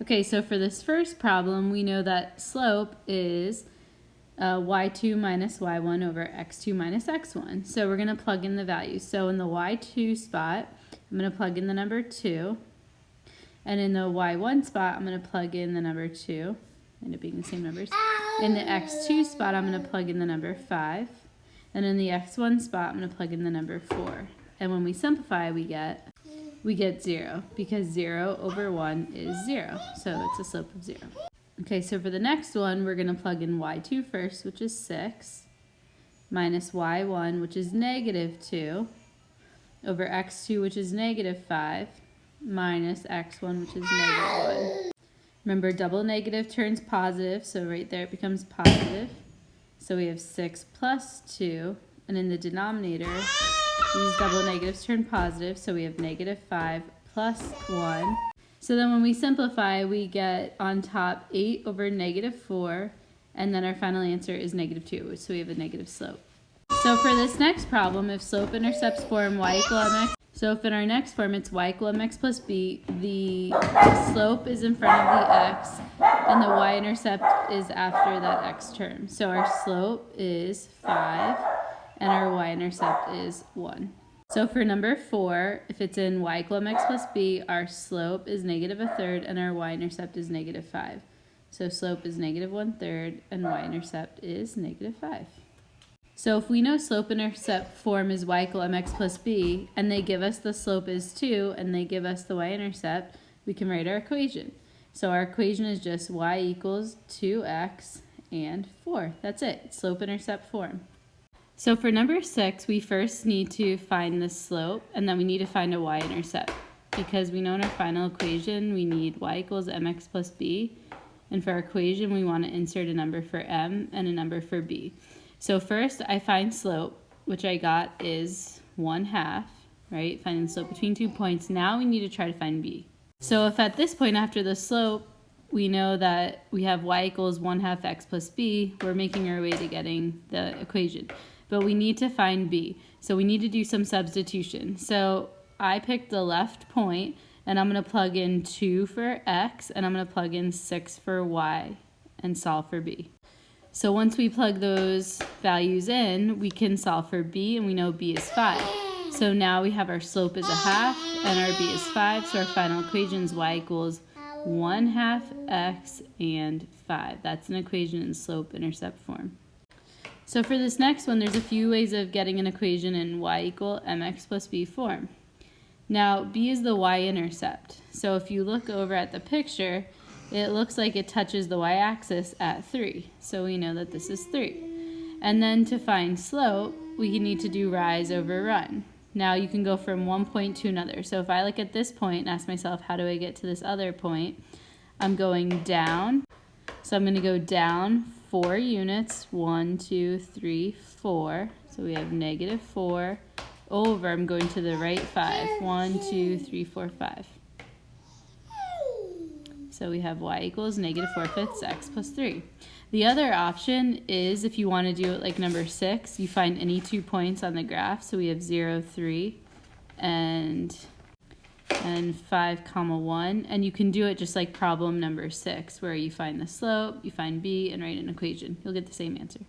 Okay, so for this first problem, we know that slope is y2 minus y1 over x2 minus x1. So we're going to plug in the values. So in the y2 spot, I'm going to plug in the number 2. And in the y1 spot, I'm going to plug in the number 2. End up being the same numbers. In the x2 spot, I'm going to plug in the number 5. And in the x1 spot, I'm going to plug in the number 4. And when we simplify, we get 0, because 0 over 1 is 0. So it's a slope of 0. Okay, so for the next one, we're going to plug in y2 first, which is 6, minus y1, which is negative 2, over x2, which is negative 5, minus x1, which is negative 1. Remember, double negative turns positive, so right there it becomes positive. So we have 6 plus 2, and in the denominator, these double negatives turn positive, so we have negative 5 plus 1. So then when we simplify, we get on top 8 over negative 4, and then our final answer is negative 2, so we have a negative slope. So for this next problem, if slope-intercepts form y equal mx, so if in our next form it's y equal mx plus b, the slope is in front of the x, and the y-intercept is after that x term. So our slope is 5, and our y-intercept is 1. So for number 4, if it's in y equal mx plus b, our slope is negative 1/3 and our y-intercept is negative 5. So slope is negative 1/3 and y-intercept is negative 5. So if we know slope-intercept form is y equal mx plus b, and they give us the slope is 2 and they give us the y-intercept, we can write our equation. So our equation is just y equals 2x and 4. That's it, slope-intercept form. So for number 6, we first need to find the slope, and then we need to find a y-intercept. Because we know in our final equation, we need y equals mx plus b. And for our equation, we want to insert a number for m and a number for b. So first, I find slope, which I got is 1/2, right? Finding the slope between 2 points. Now we need to try to find b. So if at this point after the slope, we know that we have y equals 1/2 x plus b, we're making our way to getting the equation. But we need to find b. So we need to do some substitution. So I picked the left point, and I'm going to plug in 2 for x, and I'm going to plug in 6 for y, and solve for b. So once we plug those values in, we can solve for b, and we know b is 5. So now we have our slope is 1/2, and our b is 5, so our final equation is y equals 1/2 x and 5. That's an equation in slope-intercept form. So for this next one, there's a few ways of getting an equation in y equal mx plus b form. Now, b is the y-intercept. So if you look over at the picture, it looks like it touches the y-axis at 3. So we know that this is 3. And then to find slope, we need to do rise over run. Now you can go from one point to another. So if I look at this point and ask myself, how do I get to this other point? I'm going down. So I'm going to go down 4 units, 1, 2, 3, 4. So we have negative 4 over, I'm going to the right 5. 1, 2, 3, 4, 5. So we have y equals negative 4/5 x plus 3. The other option is if you want to do it like number 6, you find any 2 points on the graph. So we have 0, 3, and 5, 1, and you can do it just like problem number 6, where you find the slope, you find b, and write an equation. You'll get the same answer.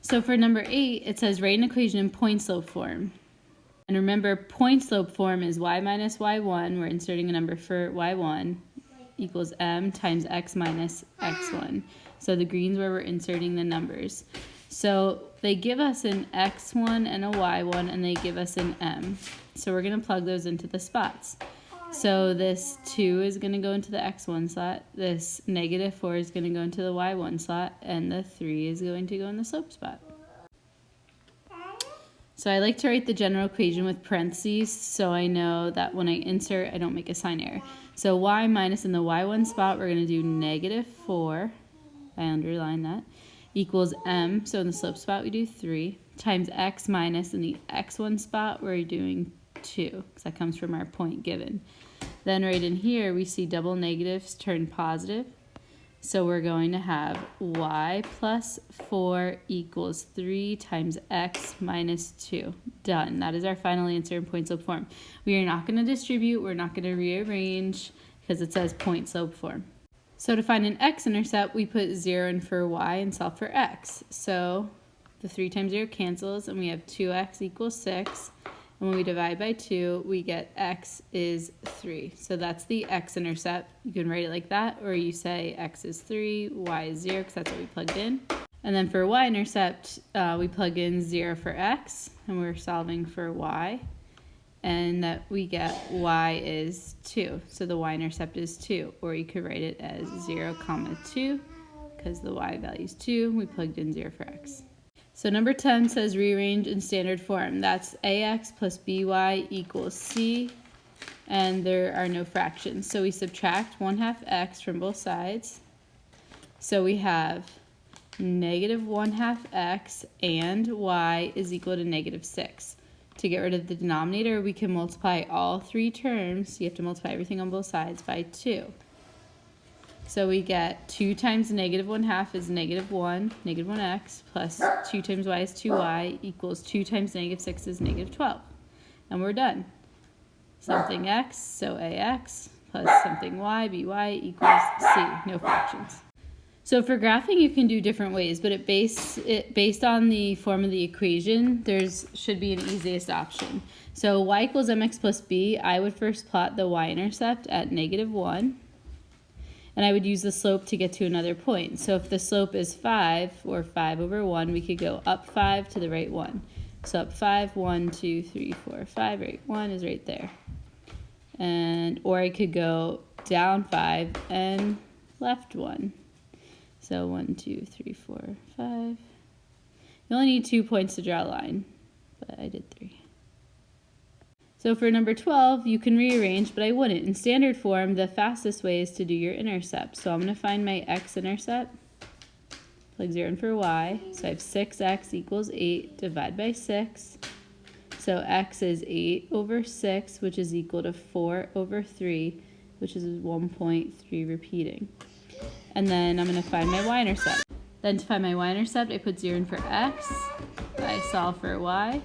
So for number 8, it says write an equation in point slope form. And remember, point slope form is y minus y1, we're inserting a number for y1, equals m times x minus x1. So the green's where we're inserting the numbers. So they give us an x1 and a y1, and they give us an m. So we're going to plug those into the spots. So this 2 is going to go into the x1 slot, this negative 4 is going to go into the y1 slot, and the 3 is going to go in the slope spot. So I like to write the general equation with parentheses so I know that when I insert, I don't make a sign error. So y minus in the y1 spot, we're going to do negative 4, I underline that, equals m, so in the slope spot we do 3, times x minus in the x1 spot, we're doing 2, because that comes from our point given. Then right in here, we see double negatives turn positive. So we're going to have y plus 4 equals 3 times x minus 2. Done. That is our final answer in point slope form. We are not going to distribute. We're not going to rearrange, because it says point slope form. So to find an x-intercept, we put 0 in for y and solve for x. So the 3 times 0 cancels, and we have 2x equals 6. And when we divide by 2, we get x is 3. So that's the x-intercept. You can write it like that, or you say x is 3, y is 0, because that's what we plugged in. And then for y-intercept, we plug in 0 for x, and we're solving for y. And that we get y is 2. So the y-intercept is 2. Or you could write it as 0, 2, because the y value is 2. We plugged in 0 for x. So number 10 says rearrange in standard form. That's ax plus by equals c. And there are no fractions. So we subtract 1/2 x from both sides. So we have negative 1/2 x and y is equal to negative 6. To get rid of the denominator, we can multiply all 3 terms. You have to multiply everything on both sides by 2. So we get 2 times negative 1/2 is negative 1, negative 1x, plus 2 times y is 2y equals 2 times negative 6 is negative 12. And we're done. Something x, so ax, plus something y, by equals c, no fractions. So for graphing, you can do different ways, but based on the form of the equation, should be an easiest option. So y equals mx plus b, I would first plot the y-intercept at negative 1, and I would use the slope to get to another point. So if the slope is 5, or 5 over 1, we could go up 5 to the right 1. So up 5, 1, 2, 3, 4, 5, right 1 is right there. Or I could go down 5 and left 1. So 1, 2, 3, 4, 5. You only need 2 points to draw a line, but I did 3. So for number 12, you can rearrange, but I wouldn't. In standard form, the fastest way is to do your intercept. So I'm going to find my x-intercept, plug 0 in for y. So I have 6x equals 8, divide by 6. So x is 8 over 6, which is equal to 4 over 3, which is 1.3 repeating. And then I'm going to find my y-intercept. Then to find my y-intercept, I put 0 in for x. I solve for y.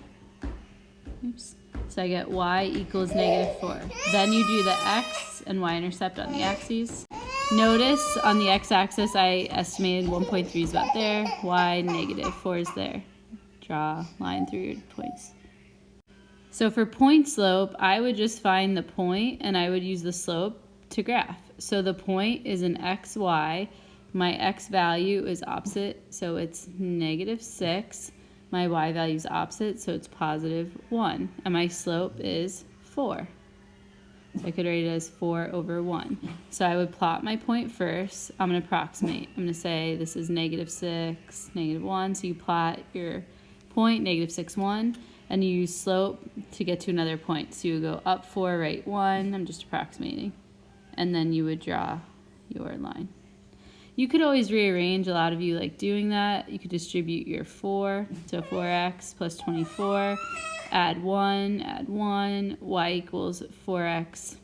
Oops. So I get y equals negative 4. Then you do the x and y-intercept on the axes. Notice on the x-axis, I estimated 1.3 is about there. Y negative 4 is there. Draw a line through your points. So for point slope, I would just find the point and I would use the slope to graph. So the point is an xy. My x value is opposite, so it's negative 6. My y value is opposite, so it's positive 1. And my slope is 4. So I could write it as 4 over 1. So I would plot my point first. I'm going to approximate. I'm going to say this is negative 6, negative 1. So you plot your point, negative 6, 1. And you use slope to get to another point. So you go up 4, right 1. I'm just approximating. And then you would draw your line. You could always rearrange. A lot of you like doing that. You could distribute your 4. So 4x plus 24. Add 1, y equals 4x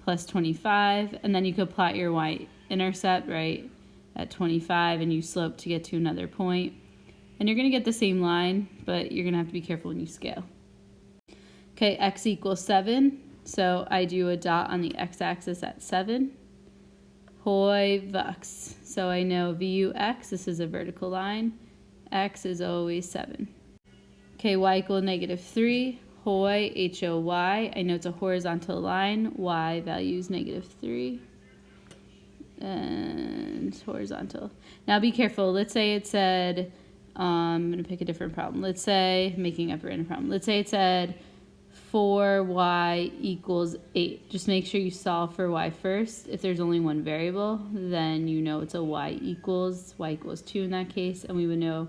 plus 25. And then you could plot your y-intercept, right, at 25 and use slope to get to another point. And you're going to get the same line, but you're going to have to be careful when you scale. Okay, x equals 7. So I do a dot on the x-axis at 7. Hoi vux. So I know VUX, this is a vertical line. X is always 7. Okay, y equals negative 3. Hoi, HOY. I know it's a horizontal line. Y value is negative 3. And horizontal. Now be careful. Let's say it said, I'm going to pick a different problem. Let's say, making up a random problem. Let's say it said 4y equals 8. Just make sure you solve for y first. If there's only one variable, then you know it's a y equals 2 in that case, and we would know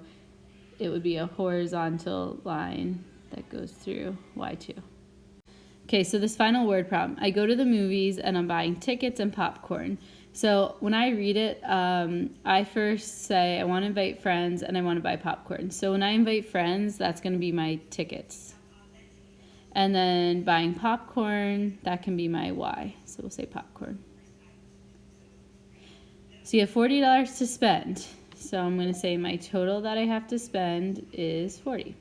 it would be a horizontal line that goes through y2. Okay, so this final word problem. I go to the movies and I'm buying tickets and popcorn. So when I read it, I first say I want to invite friends and I want to buy popcorn. So when I invite friends, that's going to be my tickets. And then buying popcorn, that can be my Y. So we'll say popcorn. So you have $40 to spend. So I'm going to say my total that I have to spend is 40.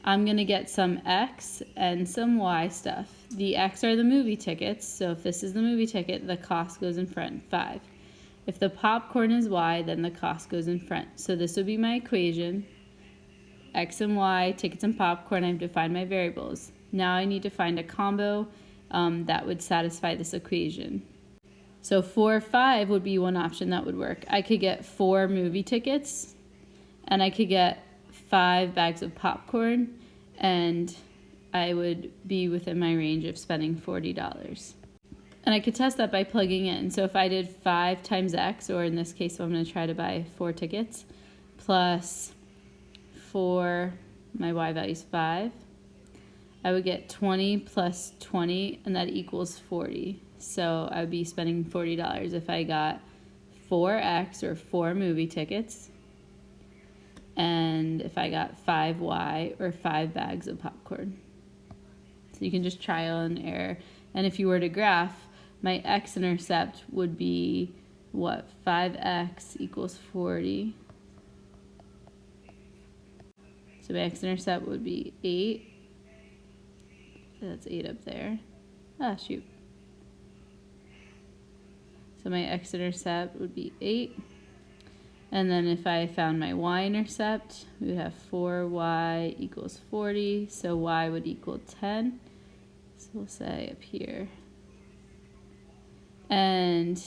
I'm going to get some X and some Y stuff. The X are the movie tickets, so if this is the movie ticket, the cost goes in front, 5. If the popcorn is Y, then the cost goes in front. So this would be my equation. X and Y, tickets and popcorn, I have to find my variables. Now I need to find a combo that would satisfy this equation. So 4, 5 would be one option that would work. I could get 4 movie tickets, and I could get 5 bags of popcorn, and I would be within my range of spending $40. And I could test that by plugging in. So if I did 5 times X, or in this case, I'm going to try to buy 4 tickets, plus 4, my Y value is 5, I would get 20 plus 20, and that equals 40. So I would be spending $40 if I got 4X, or 4 movie tickets, and if I got 5Y, or 5 bags of popcorn. So you can just trial and error. And if you were to graph, my x-intercept would be, what, 5x equals 40. So my x-intercept would be 8. That's 8 up there. Ah, shoot. So my x-intercept would be 8. And then if I found my y-intercept, we would have 4y equals 40. So y would equal 10. So we'll say up here. And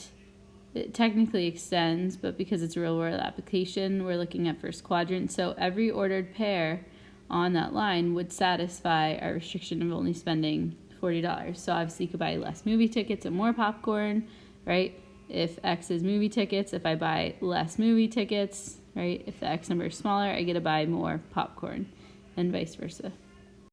it technically extends, but because it's a real-world application, we're looking at first quadrant. So every ordered pair on that line would satisfy our restriction of only spending $40. So obviously you could buy less movie tickets and more popcorn, right? If X is movie tickets, if I buy less movie tickets, right? If the X number is smaller, I get to buy more popcorn, and vice versa.